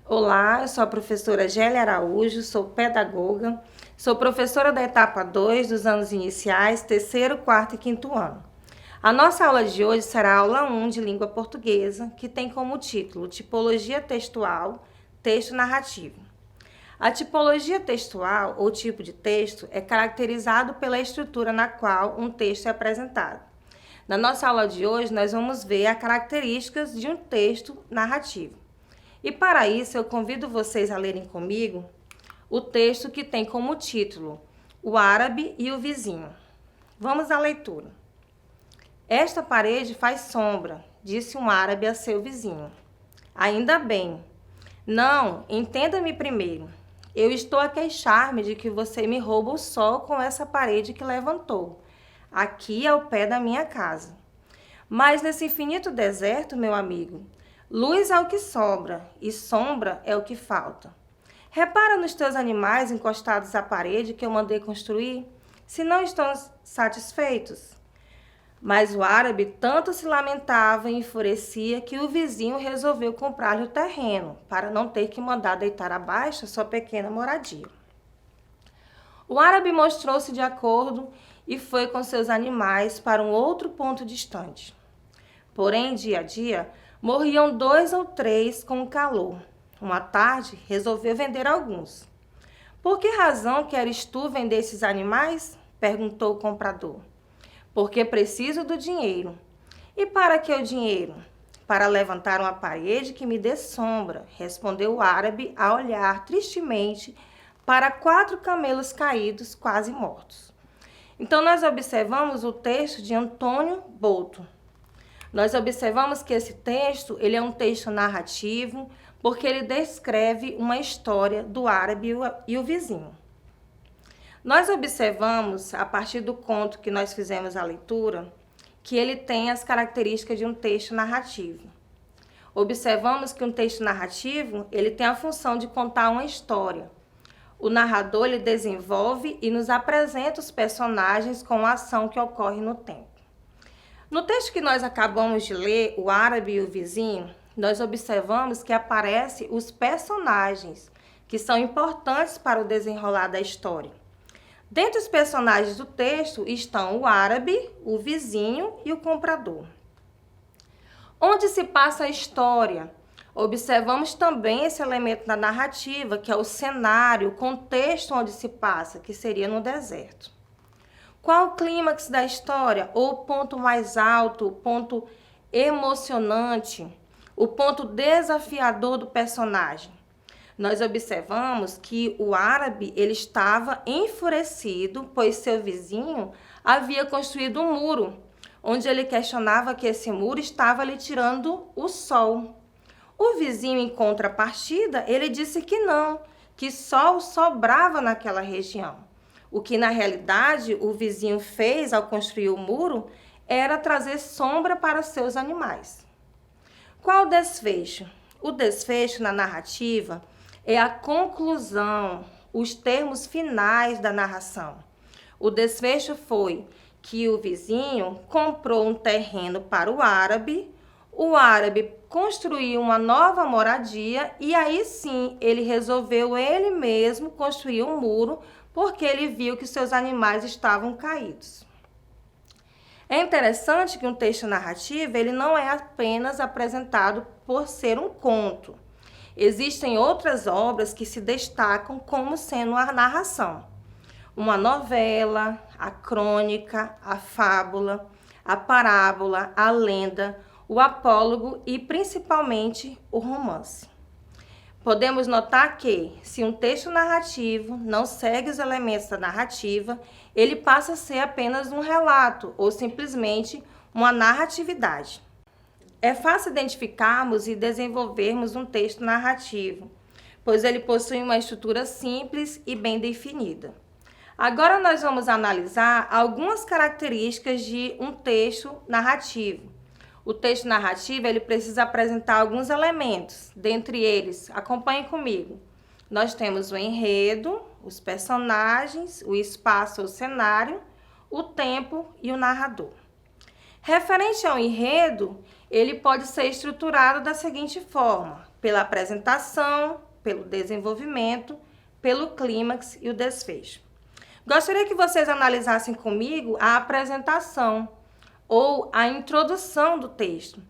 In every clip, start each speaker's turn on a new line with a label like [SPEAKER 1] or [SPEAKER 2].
[SPEAKER 1] Olá, eu sou a professora Gélia Araújo, sou pedagoga, sou professora da etapa 2 dos anos iniciais, terceiro, quarto e quinto ano. A nossa aula de hoje será a aula 1 de língua portuguesa, que tem como título Tipologia textual, texto narrativo. A tipologia textual, ou tipo de texto, é caracterizado pela estrutura na qual um texto é apresentado. Na nossa aula de hoje, nós vamos ver as características de um texto narrativo. E para isso, eu convido vocês a lerem comigo o texto que tem como título O Árabe e o Vizinho. Vamos à leitura. Esta parede faz sombra, disse um árabe a seu vizinho. Ainda bem. Não, entenda-me primeiro. Eu estou a queixar-me de que você me rouba o sol com essa parede que levantou, aqui ao pé da minha casa. Mas nesse infinito deserto, meu amigo, luz é o que sobra e sombra é o que falta. Repara nos teus animais encostados à parede que eu mandei construir, se não estão satisfeitos. Mas o árabe tanto se lamentava e enfurecia que o vizinho resolveu comprar-lhe o terreno, para não ter que mandar deitar abaixo a sua pequena moradia. O árabe mostrou-se de acordo e foi com seus animais para um outro ponto distante. Porém, dia a dia, morriam 2 ou 3 com o calor. Uma tarde, resolveu vender alguns. Por que razão queres tu vender esses animais? Perguntou o comprador. Porque preciso do dinheiro. E para que o dinheiro? Para levantar uma parede que me dê sombra, respondeu o árabe a olhar tristemente para 4 camelos caídos, quase mortos. Então, nós observamos o texto de Antônio Boto. Nós observamos que esse texto ele é um texto narrativo, porque ele descreve uma história do árabe e o vizinho. Nós observamos, a partir do conto que nós fizemos a leitura, que ele tem as características de um texto narrativo. Observamos que um texto narrativo ele tem a função de contar uma história. O narrador ele desenvolve e nos apresenta os personagens com a ação que ocorre no tempo. No texto que nós acabamos de ler, O Árabe e o Vizinho, nós observamos que aparecem os personagens que são importantes para o desenrolar da história. Dentre os personagens do texto estão o árabe, o vizinho e o comprador. Onde se passa a história? Observamos também esse elemento da narrativa, que é o cenário, o contexto onde se passa, que seria no deserto. Qual o clímax da história? Ou o ponto mais alto, o ponto emocionante, o ponto desafiador do personagem? Nós observamos que o árabe ele estava enfurecido, pois seu vizinho havia construído um muro, onde ele questionava que esse muro estava lhe tirando o sol. O vizinho, em contrapartida, ele disse que não, que sol sobrava naquela região. O que, na realidade, o vizinho fez ao construir o muro era trazer sombra para seus animais. Qual o desfecho? O desfecho na narrativa é a conclusão, os termos finais da narração. O desfecho foi que o vizinho comprou um terreno para o árabe construiu uma nova moradia e aí sim ele resolveu ele mesmo construir um muro porque ele viu que seus animais estavam caídos. É interessante que um texto narrativo ele não é apenas apresentado por ser um conto. Existem outras obras que se destacam como sendo a narração. Uma novela, a crônica, a fábula, a parábola, a lenda, o apólogo e principalmente o romance. Podemos notar que, se um texto narrativo não segue os elementos da narrativa, ele passa a ser apenas um relato ou simplesmente uma narratividade. É fácil identificarmos e desenvolvermos um texto narrativo, pois ele possui uma estrutura simples e bem definida. Agora nós vamos analisar algumas características de um texto narrativo. O texto narrativo ele precisa apresentar alguns elementos, dentre eles, acompanhem comigo. Nós temos o enredo, os personagens, o espaço ou cenário, o tempo e o narrador. Referente ao enredo, ele pode ser estruturado da seguinte forma: pela apresentação, pelo desenvolvimento, pelo clímax e o desfecho. Gostaria que vocês analisassem comigo a apresentação ou a introdução do texto.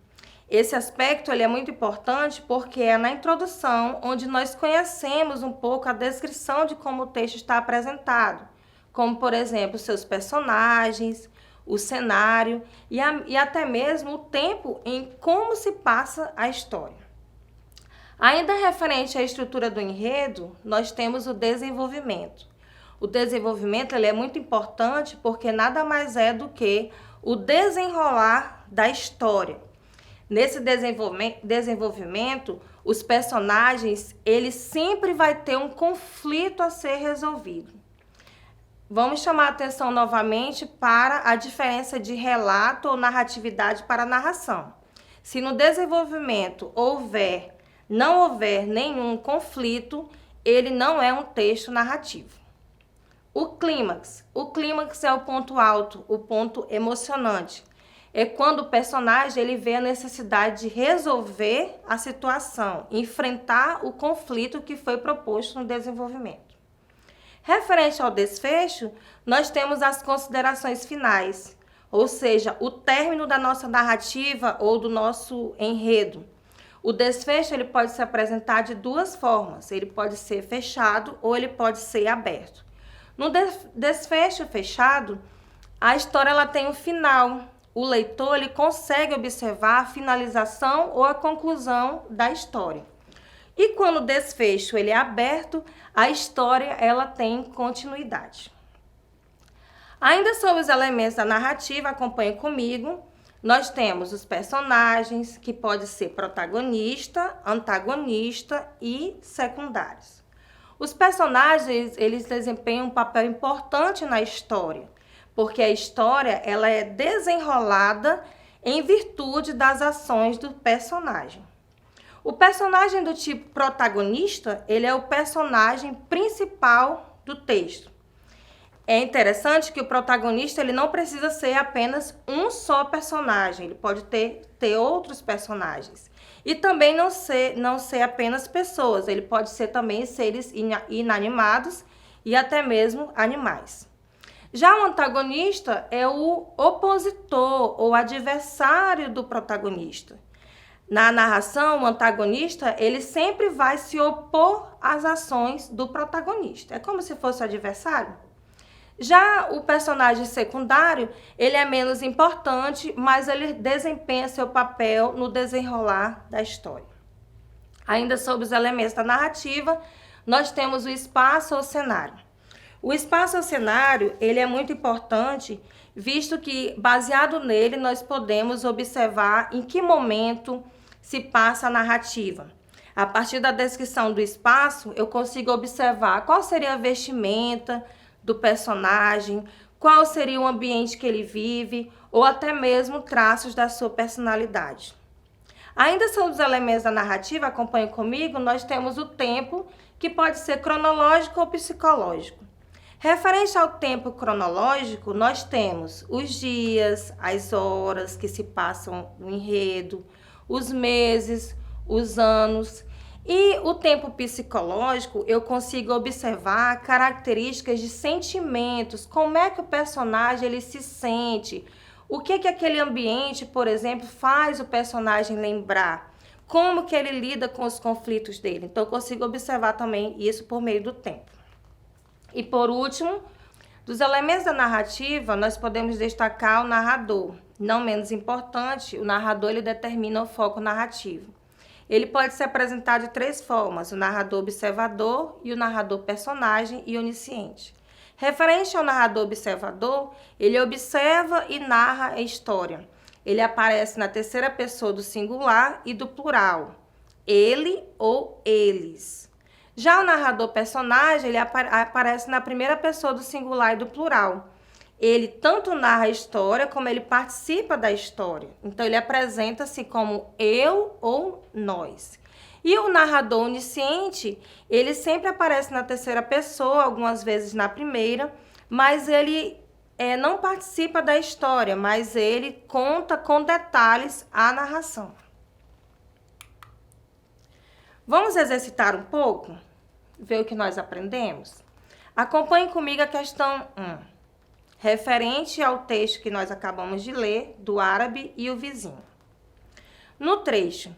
[SPEAKER 1] Esse aspecto ele é muito importante porque é na introdução onde nós conhecemos um pouco a descrição de como o texto está apresentado, como, por exemplo, seus personagens, o cenário e até mesmo o tempo em como se passa a história. Ainda referente à estrutura do enredo, nós temos o desenvolvimento. O desenvolvimento ele é muito importante porque nada mais é do que o desenrolar da história. Nesse desenvolvimento, os personagens, eles sempre vai ter um conflito a ser resolvido. Vamos chamar a atenção novamente para a diferença de relato ou narratividade para narração. Se no desenvolvimento não houver nenhum conflito, ele não é um texto narrativo. O clímax é o ponto alto, o ponto emocionante. É quando o personagem ele vê a necessidade de resolver a situação, enfrentar o conflito que foi proposto no desenvolvimento. Referente ao desfecho, nós temos as considerações finais, ou seja, o término da nossa narrativa ou do nosso enredo. O desfecho ele pode se apresentar de duas formas, ele pode ser fechado ou ele pode ser aberto. No desfecho fechado, a história ela tem um final. O leitor ele consegue observar a finalização ou a conclusão da história. E quando o desfecho ele é aberto, a história ela tem continuidade. Ainda sobre os elementos da narrativa, acompanhe comigo. Nós temos os personagens, que pode ser protagonista, antagonista e secundários. Os personagens, eles desempenham um papel importante na história, porque a história ela é desenrolada em virtude das ações do personagem. O personagem do tipo protagonista, ele é o personagem principal do texto. É interessante que o protagonista ele não precisa ser apenas um só personagem, ele pode ter outros personagens. E também não ser apenas pessoas, ele pode ser também seres inanimados e até mesmo animais. Já o antagonista é o opositor ou adversário do protagonista. Na narração, o antagonista ele sempre vai se opor às ações do protagonista. É como se fosse o adversário. Já o personagem secundário, ele é menos importante, mas ele desempenha seu papel no desenrolar da história. Ainda sobre os elementos da narrativa, nós temos o espaço ou cenário. O espaço ou cenário, ele é muito importante, visto que, baseado nele, nós podemos observar em que momento se passa a narrativa. A partir da descrição do espaço, eu consigo observar qual seria a vestimenta do personagem, qual seria o ambiente que ele vive, ou até mesmo traços da sua personalidade. Ainda sobre os elementos da narrativa, acompanhe comigo, nós temos o tempo, que pode ser cronológico ou psicológico. Referente ao tempo cronológico, nós temos os dias, as horas que se passam no enredo, os meses, os anos. E o tempo psicológico, eu consigo observar características de sentimentos, como é que o personagem ele se sente, o que aquele ambiente, por exemplo, faz o personagem lembrar, como que ele lida com os conflitos dele. Então, eu consigo observar também isso por meio do tempo. E por último, dos elementos da narrativa, nós podemos destacar o narrador. Não menos importante, o narrador ele determina o foco narrativo. Ele pode ser apresentado de três formas: o narrador observador e o narrador personagem e onisciente. Referente ao narrador observador, ele observa e narra a história. Ele aparece na terceira pessoa do singular e do plural, ele ou eles. Já o narrador personagem, ele aparece na primeira pessoa do singular e do plural. Ele tanto narra a história, como ele participa da história. Então, ele apresenta-se como eu ou nós. E o narrador onisciente, ele sempre aparece na terceira pessoa, algumas vezes na primeira, mas ele não participa da história, mas ele conta com detalhes a narração. Vamos exercitar um pouco? Ver o que nós aprendemos? Acompanhe comigo a questão 1, referente ao texto que nós acabamos de ler, do árabe e o vizinho. No trecho,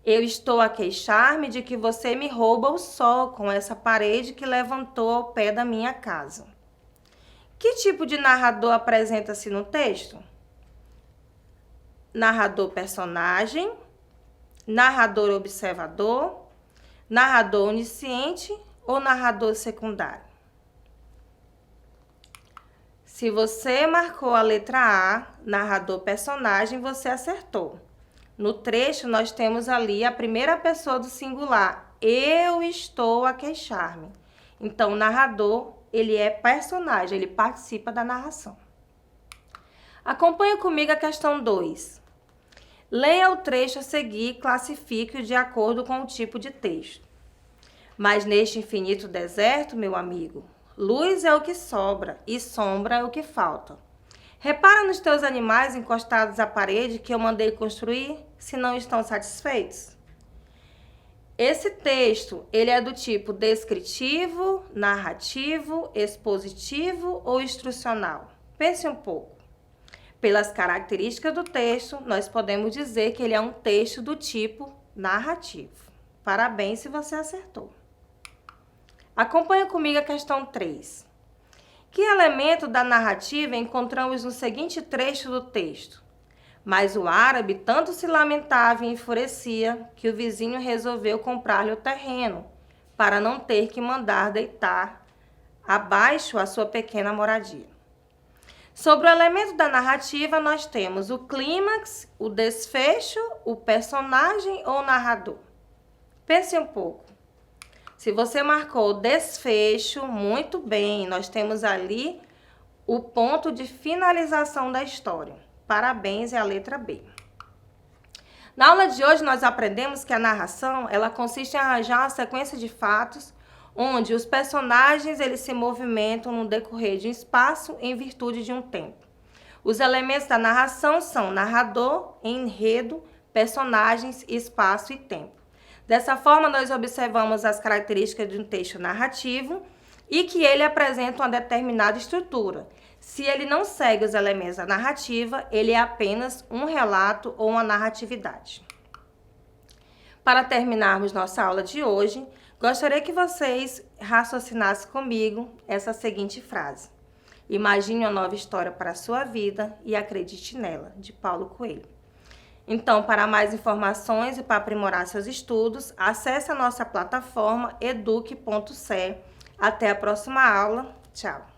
[SPEAKER 1] eu estou a queixar-me de que você me rouba o sol com essa parede que levantou ao pé da minha casa. Que tipo de narrador apresenta-se no texto? Narrador personagem, narrador observador, narrador onisciente ou narrador secundário? Se você marcou a letra A, narrador personagem, você acertou. No trecho, nós temos ali a primeira pessoa do singular. Eu estou a queixar-me. Então, o narrador, ele é personagem, ele participa da narração. Acompanhe comigo a questão 2. Leia o trecho a seguir e classifique-o de acordo com o tipo de texto. Mas neste infinito deserto, meu amigo, luz é o que sobra e sombra é o que falta. Repara nos teus animais encostados à parede que eu mandei construir, se não estão satisfeitos. Esse texto, ele é do tipo descritivo, narrativo, expositivo ou instrucional? Pense um pouco. Pelas características do texto, nós podemos dizer que ele é um texto do tipo narrativo. Parabéns se você acertou. Acompanhe comigo a questão 3. Que elemento da narrativa encontramos no seguinte trecho do texto? Mas o árabe tanto se lamentava e enfurecia que o vizinho resolveu comprar-lhe o terreno, para não ter que mandar deitar abaixo a sua pequena moradia. Sobre o elemento da narrativa, nós temos o clímax, o desfecho, o personagem ou o narrador. Pense um pouco. Se você marcou o desfecho, muito bem, nós temos ali o ponto de finalização da história. Parabéns, é a letra B. Na aula de hoje, nós aprendemos que a narração, ela consiste em arranjar uma sequência de fatos onde os personagens eles se movimentam no decorrer de um espaço em virtude de um tempo. Os elementos da narração são narrador, enredo, personagens, espaço e tempo. Dessa forma, nós observamos as características de um texto narrativo e que ele apresenta uma determinada estrutura. Se ele não segue os elementos da narrativa, ele é apenas um relato ou uma narratividade. Para terminarmos nossa aula de hoje, gostaria que vocês raciocinassem comigo essa seguinte frase. Imagine uma nova história para a sua vida e acredite nela, de Paulo Coelho. Então, para mais informações e para aprimorar seus estudos, acesse a nossa plataforma eduque.ce. Até a próxima aula. Tchau!